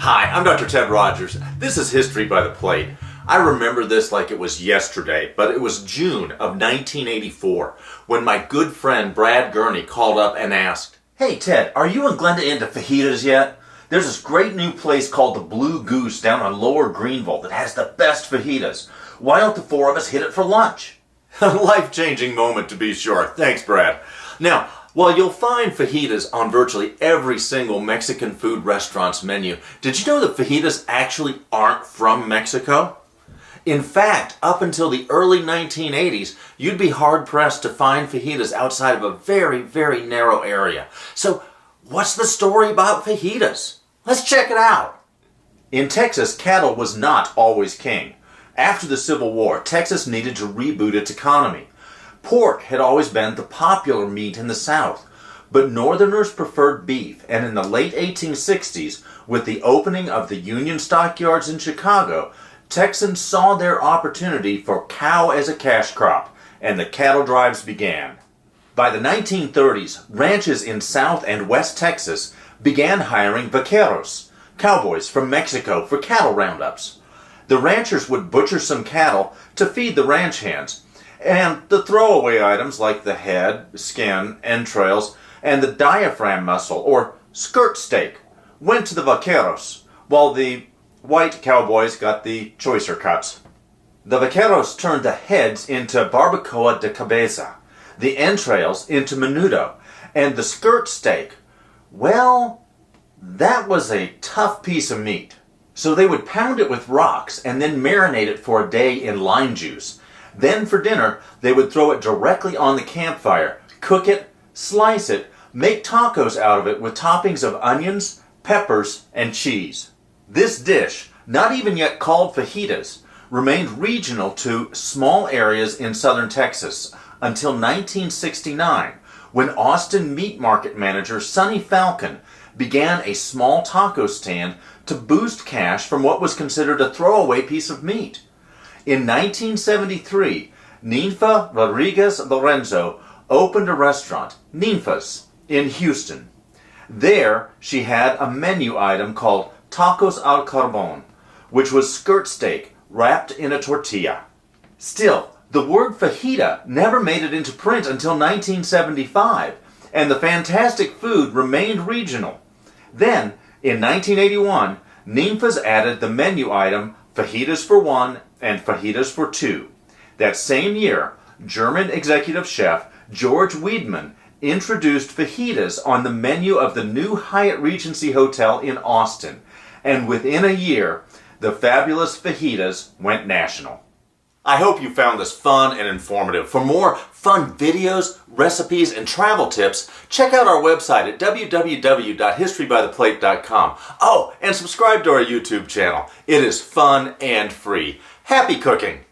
Hi, I'm Dr. Ted Rogers. This is History by the Plate. I remember this like it was yesterday, but it was June of 1984 when my good friend Brad Gurney called up and asked, "Hey Ted, are you and Glenda into fajitas yet? There's this great new place called the Blue Goose down on Lower Greenville that has the best fajitas. Why don't the four of us hit it for lunch?" A life-changing moment to be sure. Thanks, Brad. Now, while you'll find fajitas on virtually every single Mexican food restaurant's menu, did you know that fajitas actually aren't from Mexico? In fact, up until the early 1980s, you'd be hard-pressed to find fajitas outside of a very, very narrow area. So, what's the story about fajitas? Let's check it out. In Texas, cattle was not always king. After the Civil War, Texas needed to reboot its economy. Pork had always been the popular meat in the South, but Northerners preferred beef, and in the late 1860s, with the opening of the Union stockyards in Chicago, Texans saw their opportunity for cow as a cash crop, and the cattle drives began. By the 1930s, ranches in South and West Texas began hiring vaqueros, cowboys from Mexico, for cattle roundups. The ranchers would butcher some cattle to feed the ranch hands, and the throwaway items like the head, skin, entrails, and the diaphragm muscle, or skirt steak, went to the vaqueros, while the white cowboys got the choicer cuts. The vaqueros turned the heads into barbacoa de cabeza, the entrails into menudo, and the skirt steak, well, that was a tough piece of meat. So they would pound it with rocks and then marinate it for a day in lime juice. Then for dinner, they would throw it directly on the campfire, cook it, slice it, make tacos out of it with toppings of onions, peppers, and cheese. This dish, not even yet called fajitas, remained regional to small areas in southern Texas until 1969, when Austin meat market manager Sonny Falcon began a small taco stand to boost cash from what was considered a throwaway piece of meat. In 1973, Ninfa Rodriguez Lorenzo opened a restaurant, Ninfa's, in Houston. There, she had a menu item called tacos al carbon, which was skirt steak wrapped in a tortilla. Still, the word fajita never made it into print until 1975, and the fantastic food remained regional. Then, in 1981, Ninfa's added the menu item fajitas for one and fajitas for two. That same year, German executive chef George Weidman introduced fajitas on the menu of the new Hyatt Regency Hotel in Austin, and within a year, the fabulous fajitas went national. I hope you found this fun and informative. For more fun videos, recipes, and travel tips, check out our website at www.historybytheplate.com. Oh, and subscribe to our YouTube channel. It is fun and free. Happy cooking!